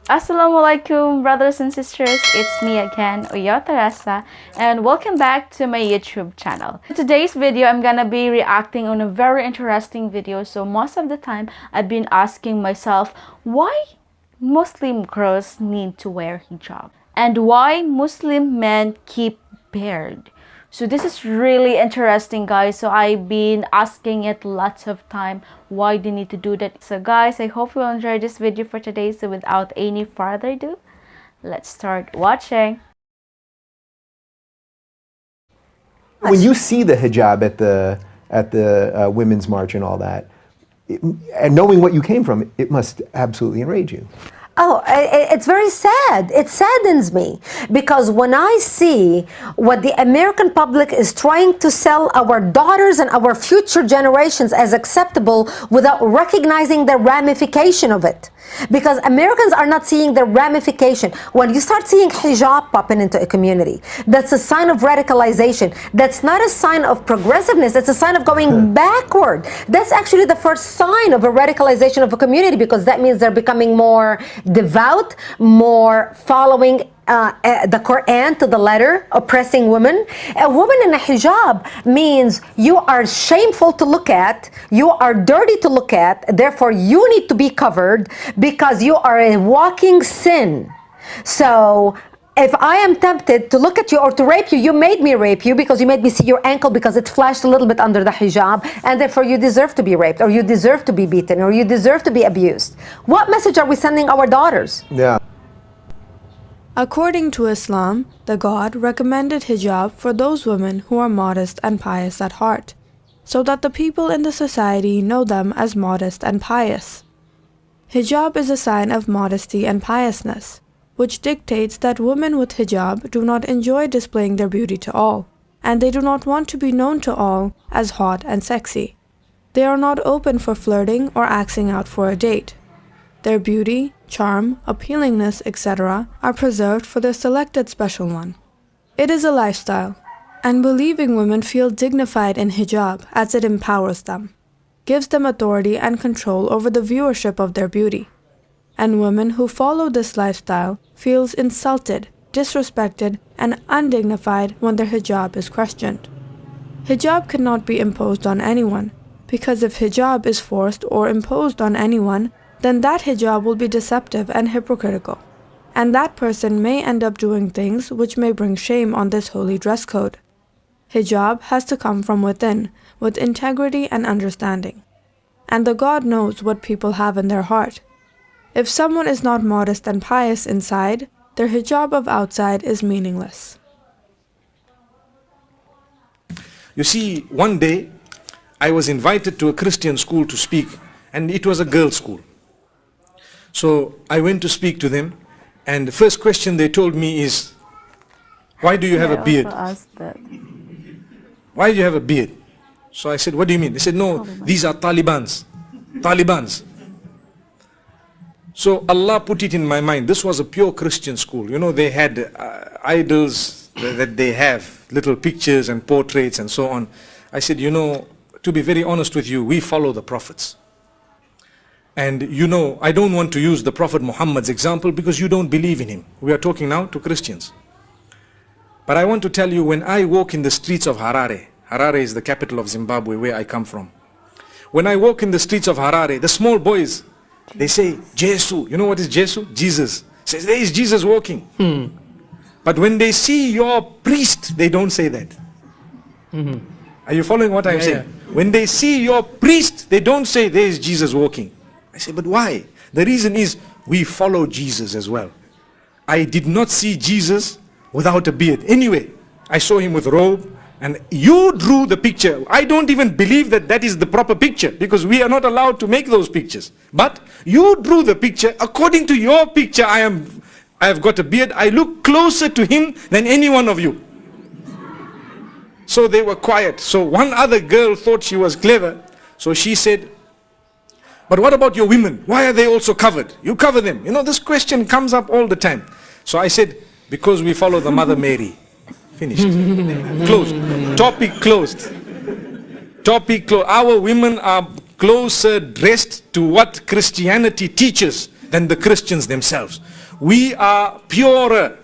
Assalamualaikum brothers and sisters, it's me again, oyao Theresa, and welcome back to my YouTube channel. In today's video, I'm gonna be reacting on a very interesting video. So most of the time, I've been asking myself, why Muslim girls need to wear hijab? And why Muslim men keep beard? So this is really interesting, guys. So I've been asking it lots of time why they need to do that. So guys, I hope you will enjoy this video for today. So without any further ado, let's start watching. When you see the hijab at the Women's March and all that, and knowing what you came from, it must absolutely enrage you. Oh, it's very sad. It saddens me because when I see what the American public is trying to sell our daughters and our future generations as acceptable without recognizing the ramification of it. Because Americans are not seeing the ramification. When you start seeing hijab popping into a community, that's a sign of radicalization. That's not a sign of progressiveness. That's a sign of going backward. That's actually the first sign of a radicalization of a community, because that means they're becoming more devout, more following the Quran to the letter, oppressing women. A woman in a hijab means you are shameful to look at, you are dirty to look at, therefore you need to be covered because you are a walking sin. So if I am tempted to look at you or to rape you, you made me rape you because you made me see your ankle because it flashed a little bit under the hijab, and therefore you deserve to be raped, or you deserve to be beaten, or you deserve to be abused. What message are we sending our daughters? Yeah. According to Islam, the God recommended hijab for those women who are modest and pious at heart, so that the people in the society know them as modest and pious. Hijab is a sign of modesty and piousness, which dictates that women with hijab do not enjoy displaying their beauty to all, and they do not want to be known to all as hot and sexy. They are not open for flirting or asking out for a date. Their beauty, charm, appealingness, etc. are preserved for their selected special one. It is a lifestyle, and believing women feel dignified in hijab as it empowers them, gives them authority and control over the viewership of their beauty. And women who follow this lifestyle feels insulted, disrespected, and undignified when their hijab is questioned. Hijab cannot be imposed on anyone, because if hijab is forced or imposed on anyone, then that hijab will be deceptive and hypocritical, and that person may end up doing things which may bring shame on this holy dress code. Hijab has to come from within, with integrity and understanding. And the God knows what people have in their heart. If someone is not modest and pious inside, their hijab of outside is meaningless. You see, one day I was invited to a Christian school to speak, and it was a girls' school. So I went to speak to them, and the first question they told me is, why do you have a beard? Why do you have a beard? So I said, what do you mean? They said, no, these are Talibans. So Allah put it in my mind. This was a pure Christian school. You know, they had idols that they have, little pictures and portraits and so on. I said, you know, to be very honest with you, we follow the prophets. And you know, I don't want to use the Prophet Muhammad's example because you don't believe in him. We are talking now to Christians. But I want to tell you, when I walk in the streets of Harare, Harare is the capital of Zimbabwe, where I come from. When I walk in the streets of Harare, the small boys, they say, Jesu. You know what is Jesu? Jesus. Says, there is Jesus walking. But when they see your priest, they don't say that. Are you following what I'm saying? Yeah. When they see your priest, they don't say, there is Jesus walking. I say, but why? The reason is, we follow Jesus as well. I did not see Jesus without a beard. Anyway, I saw him with robe, and you drew the picture. I don't even believe that that is the proper picture, because we are not allowed to make those pictures. But you drew the picture. According to your picture, I have got a beard. I look closer to him than any one of you. So they were quiet. So one other girl thought she was clever. So she said, but what about your women? Why are they also covered? You cover them. You know, this question comes up all the time. So I said, because we follow the Mother Mary. Finished. Closed. Topic closed. Topic closed. Our women are closer dressed to what Christianity teaches than the Christians themselves. We are purer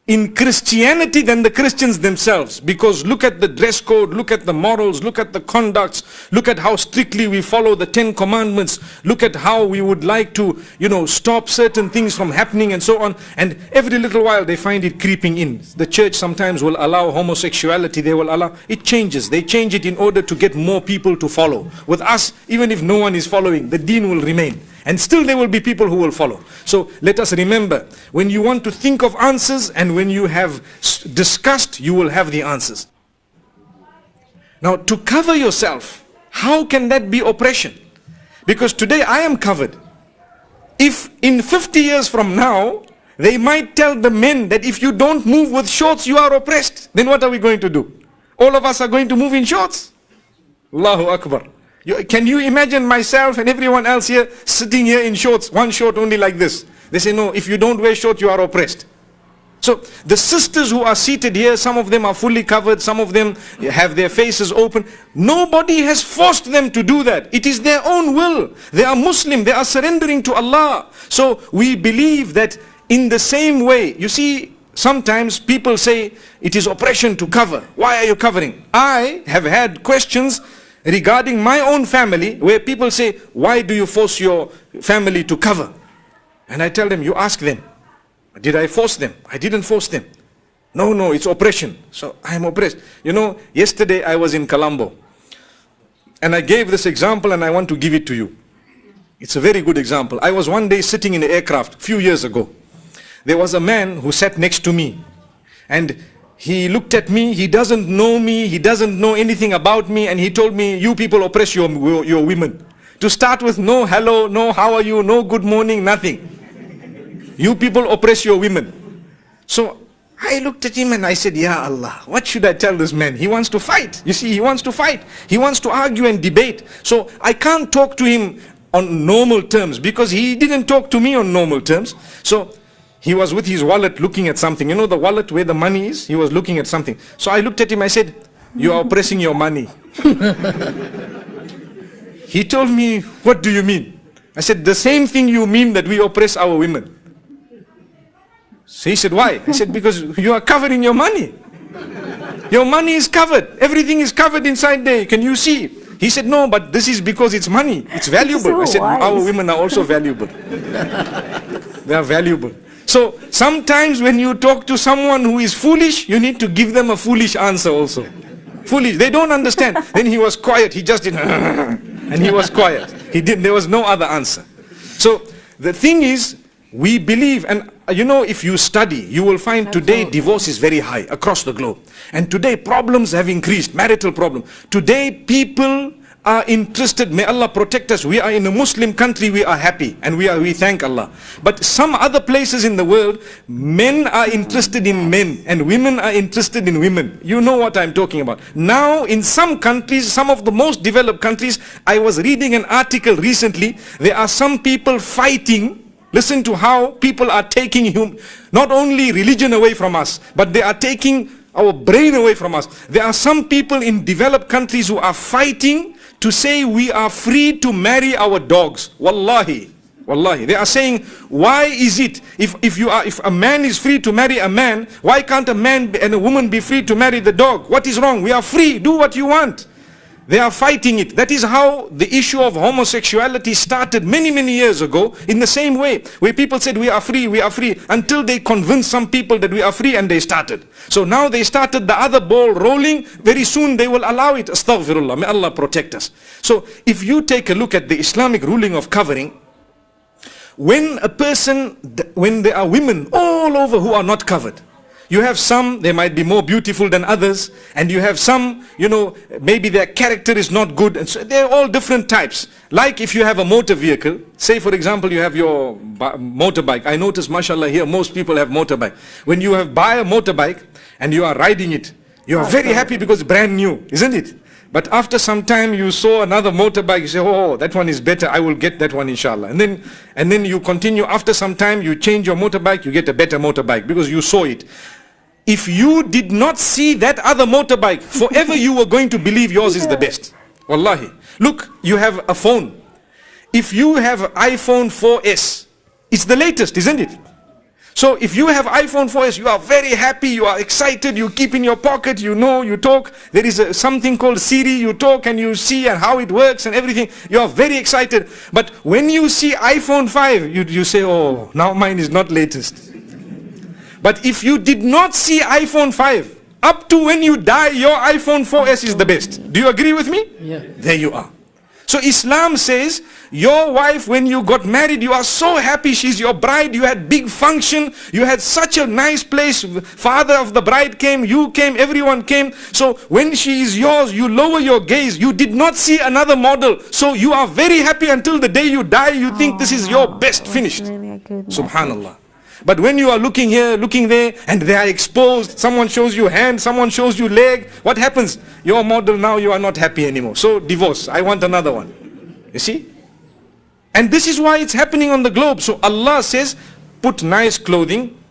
in Christianity than the Christians themselves, because look at the dress code, look at the morals, look at the conducts, look at how strictly we follow the 10 commandments, look at how we would like to, stop certain things from happening and so on. And every little while they find it creeping in. The church sometimes will allow homosexuality, they will allow, it changes. They change it in order to get more people to follow. With us, even if no one is following, the deen will remain. And still there will be people who will follow. So let us remember, when you want to think of answers and when you have discussed, you will have the answers. Now, to cover yourself, how can that be oppression? Because today I am covered. If in 50 years from now, they might tell the men that if you don't move with shorts, you are oppressed, then what are we going to do? All of us are going to move in shorts. Allahu Akbar. Can you imagine myself and everyone else here sitting here in shorts, one short only like this? They say, no, if you don't wear shorts, you are oppressed. So the sisters who are seated here, some of them are fully covered, some of them have their faces open. Nobody has forced them to do that. It is their own will. They are Muslim, they are surrendering to Allah. So we believe that in the same way, you see, sometimes people say it is oppression to cover. Why are you covering? I have had questions regarding my own family where people say, why do you force your family to cover? And I tell them, you ask them. Did I force them? I didn't force them. No, it's oppression. So I am oppressed. Yesterday I was in Colombo and I gave this example and I want to give it to you. It's a very good example. I was one day sitting in an aircraft a few years ago. There was a man who sat next to me and he looked at me, he doesn't know me, he doesn't know anything about me, and he told me, you people oppress your women. To start with, no hello, no how are you, no good morning, nothing. You people oppress your women. So I looked at him and I said, Ya Allah, what should I tell this man? He wants to fight. You see, he wants to fight. He wants to argue and debate. So I can't talk to him on normal terms because he didn't talk to me on normal terms. So he was with his wallet looking at something. You know the wallet where the money is? He was looking at something. So I looked at him, I said, you are oppressing your money. He told me, what do you mean? I said, the same thing you mean that we oppress our women. So he said, why? I said, because you are covering your money. Your money is covered. Everything is covered inside there. Can you see? He said, no, but this is because it's money. It's valuable. So I said, wise. our women are also valuable. They are valuable. So sometimes when you talk to someone who is foolish, you need to give them a foolish answer also. Foolish. They don't understand. Then he was quiet. He just did, and he was quiet. There was no other answer. So the thing is, we believe, and if you study, you will find today divorce is very high across the globe. And today problems have increased, marital problem. Today people are interested, may Allah protect us. We are in a Muslim country, we are happy and we thank Allah. But some other places in the world, men are interested in men and women are interested in women. You know what I'm talking about. Now in some countries, some of the most developed countries, I was reading an article recently, there are some people fighting. Listen to how people are taking not only religion away from us, but they are taking our brain away from us. There are some people in developed countries who are fighting to say we are free to marry our dogs. Wallahi. They are saying, why is it, if a man is free to marry a man, why can't a man and a woman be free to marry the dog? What is wrong? We are free, do what you want. They are fighting it. That is how the issue of homosexuality started many, many years ago, in the same way, where people said we are free, until they convinced some people that we are free and they started. So now they started the other ball rolling, very soon they will allow it. Astaghfirullah, may Allah protect us. So if you take a look at the Islamic ruling of covering, when there are women all over who are not covered, you have some, they might be more beautiful than others, and you have some, maybe their character is not good, and so they're all different types. Like if you have a motor vehicle, say for example you have your motorbike. I notice, mashallah, here most people have motorbike. When you buy a motorbike and you are riding it, you are very happy because it's brand new, isn't it? But after some time you saw another motorbike, you say, oh, that one is better, I will get that one inshallah. And then you continue, after some time you change your motorbike, you get a better motorbike because you saw it. If you did not see that other motorbike, forever you were going to believe yours is the best. Wallahi. Look, you have a phone. If you have iPhone 4S It's the latest, isn't it? So if you have iPhone 4S, you are very happy, you are excited, you keep in your pocket, you know, you talk. There is something called Siri, you talk and you see and how it works and everything. You are very excited. But when you see iPhone 5, you say, oh, now mine is not latest. But if you did not see iPhone 5, up to when you die, your iPhone 4S is the best. Do you agree with me? Yeah. There you are. So Islam says, your wife, when you got married, you are so happy, she's your bride, you had big function, you had such a nice place, father of the bride came, you came, everyone came. So when she is yours, you lower your gaze, you did not see another model. So you are very happy until the day you die, you think this is your best, finished. Really a good Subhanallah. But when you are looking here, looking there, and they are exposed, someone shows you hand, someone shows you leg, what happens? Your model, now you are not happy anymore. So divorce, I want another one. You see? And this is why it's happening on the globe. So Allah says, put nice clothing,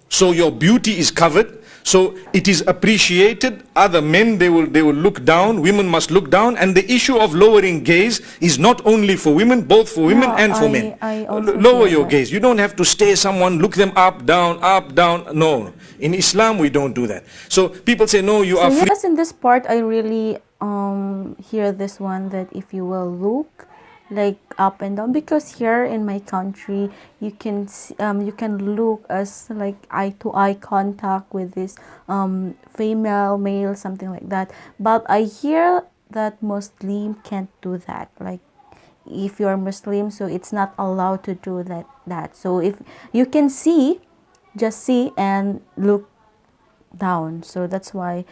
so your beauty is covered, so it is appreciated. Other men, they will look down, women must look down, and the issue of lowering gaze is not only for women, both for women and for men. I also Lower feel your that. gaze. You don't have to stay someone, look them up, down, no. In Islam, we don't do that. So people say, no, you are So free. yes, in this part, I really hear this one, that if you will look like up and down, because here in my country you can you can look as like eye to eye contact with this female, male, something like that. But I hear that Muslim can't do that. Like if you're Muslim, so it's not allowed to do that. So if you can see, just see and look down. So that's why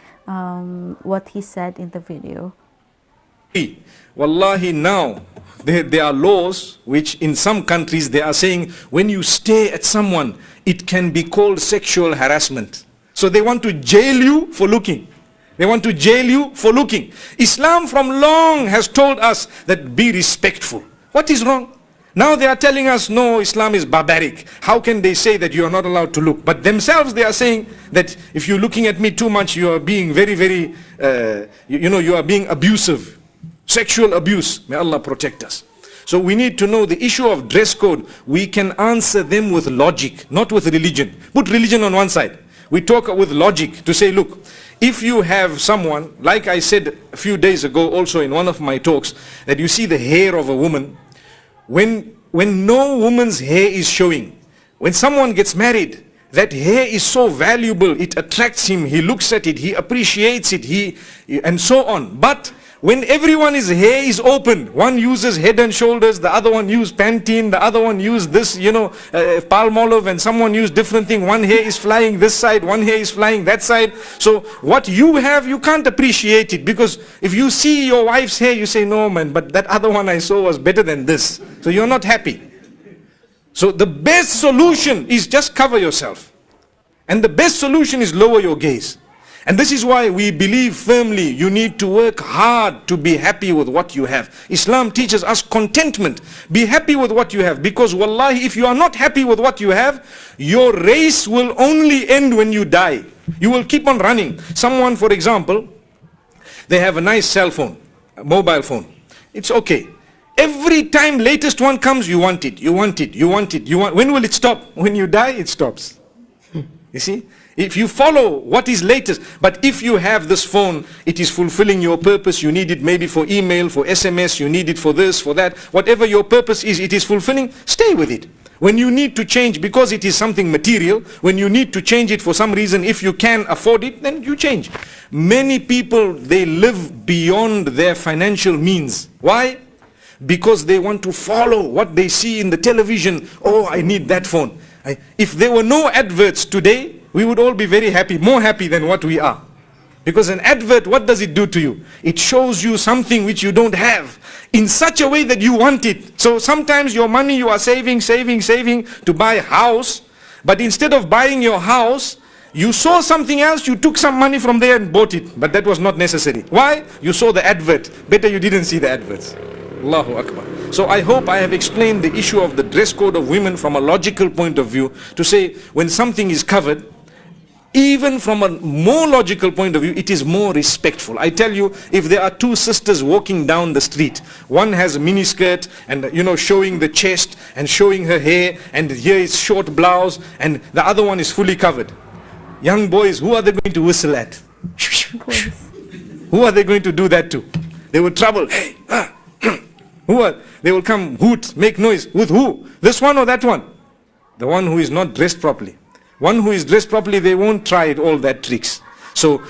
what he said in the video. Wallahi, now there are laws which in some countries they are saying when you stare at someone, it can be called sexual harassment. So they want to jail you for looking. They want to jail you for looking. Islam from long has told us that be respectful. What is wrong? Now they are telling us, no, Islam is barbaric. How can they say that you are not allowed to look? But themselves they are saying that if you're looking at me too much, you are being very, very, you are being abusive. Sexual abuse. May Allah protect us. So we need to know the issue of dress code. We can answer them with logic, not with religion. Put religion on one side. We talk with logic to say, look, if you have someone, like I said a few days ago also in one of my talks, that you see the hair of a woman, when no woman's hair is showing, when someone gets married, that hair is so valuable, it attracts him, he looks at it, he appreciates it, and so on. But when everyone's hair is open, one uses Head and Shoulders, the other one uses Pantene, the other one uses this, Palmolive, and someone uses different thing. One hair is flying this side, one hair is flying that side. So what you have, you can't appreciate it, because if you see your wife's hair, you say, no man, but that other one I saw was better than this. So you're not happy. So the best solution is just cover yourself. And the best solution is lower your gaze. And this is why we believe firmly you need to work hard to be happy with what you have. Islam teaches us contentment. Be happy with what you have, because wallahi, if you are not happy with what you have, your race will only end when you die. You will keep on running. Someone, for example, they have a nice cell phone, a mobile phone. It's okay. Every time latest one comes, you want it, you want it, you want it, you want. When will it stop? When you die, it stops. You see? If you follow what is latest, but if you have this phone, it is fulfilling your purpose, you need it maybe for email, for SMS, you need it for this, for that, whatever your purpose is, it is fulfilling, stay with it. When you need to change, because it is something material, when you need to change it for some reason, if you can afford it, then you change. Many people, they live beyond their financial means. Why? Because they want to follow what they see in the television. Oh, I need that phone. If there were no adverts today, we would all be very happy, more happy than what we are. Because an advert, what does it do to you? It shows you something which you don't have in such a way that you want it. So sometimes your money you are saving to buy a house, but instead of buying your house, you saw something else, you took some money from there and bought it. But that was not necessary. Why? You saw the advert. Better you didn't see the adverts. Allahu Akbar. So I hope I have explained the issue of the dress code of women from a logical point of view, to say when something is covered, Even from a more logical point of view, it is more respectful. I tell you, if there are two sisters walking down the street, one has a miniskirt and showing the chest and showing her hair, and here is short blouse, and the other one is fully covered. Young boys, who are they going to whistle at? Who are they going to do that to? They will trouble. Hey, they will come, hoot, make noise. With who? This one or that one? The one who is not dressed properly. One who is dressed properly, they won't try all that tricks. So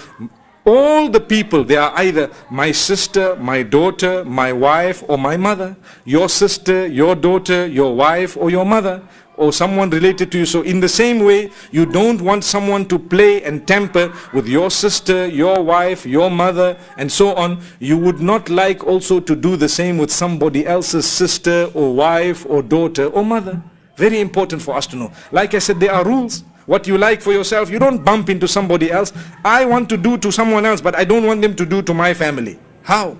all the people, they are either my sister, my daughter, my wife, or my mother. Your sister, your daughter, your wife, or your mother, or someone related to you. So in the same way, you don't want someone to play and tamper with your sister, your wife, your mother, and so on. You would not like also to do the same with somebody else's sister or wife or daughter or mother. Very important for us to know. Like I said, there are rules. What you like for yourself, you don't bump into somebody else. I want to do to someone else, but I don't want them to do to my family. How?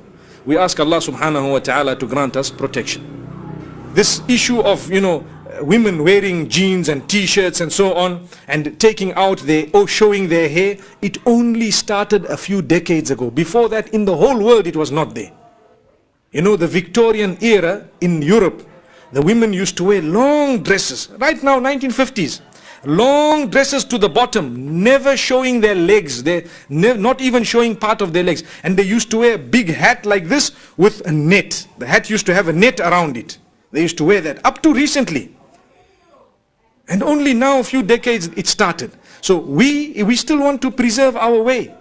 We ask Allah subhanahu wa ta'ala to grant us protection. This issue of, women wearing jeans and t-shirts and so on, and taking out showing their hair, it only started a few decades ago. Before that, in the whole world, it was not there. The Victorian era in Europe, the women used to wear long dresses. Right now, 1950s. Long dresses to the bottom, never showing their legs, not even showing part of their legs. And they used to wear a big hat like this with a net. The hat used to have a net around it. They used to wear that up to recently. And only now, a few decades, it started. So we still want to preserve our way.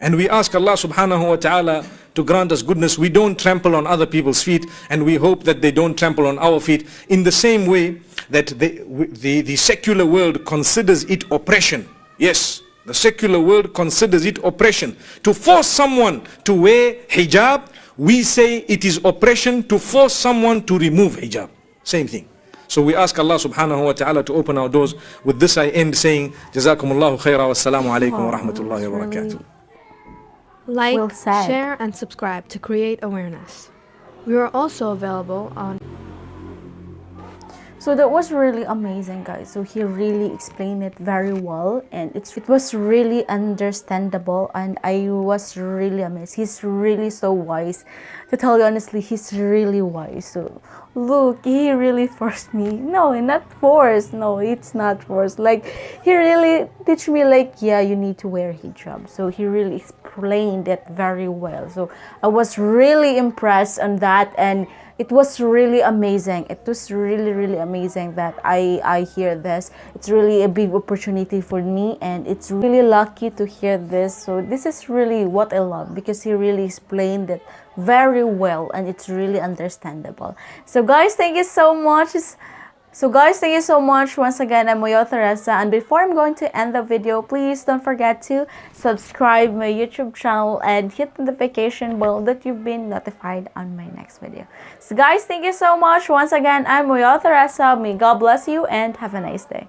And we ask Allah subhanahu wa ta'ala to grant us goodness. We don't trample on other people's feet, and we hope that they don't trample on our feet. In the same way that the secular world considers it oppression. Yes, the secular world considers it oppression. To force someone to wear hijab, we say it is oppression to force someone to remove hijab. Same thing. So we ask Allah subhanahu wa ta'ala to open our doors. With this I end saying, Jazakumullahu khaira wa assalamu alaikum wa rahmatullahi wa barakatuh. Like, share, and subscribe to create awareness. We are also available on... So that was really amazing, guys. So he really explained it very well, and it was really understandable, and I was really amazed. He's really so wise. To tell you honestly, he's really wise. So look, he really forced me. No, not forced. No, it's not forced. Like, he really teach me, like, yeah, you need to wear hijab. So he really explained it very well. So I was really impressed on that, and it was really amazing. It was really, really amazing that I hear this. It's really a big opportunity for me, and it's really lucky to hear this. So this is really what I love, because he really explained it very well, and it's really understandable. So guys, thank you so much. Once again, I'm Oyao Theresa, and before I'm going to end the video, please don't forget to subscribe my YouTube channel and hit the notification bell that you've been notified on my next video. So guys, thank you so much. Once again, I'm Oyao Theresa. May God bless you and have a nice day.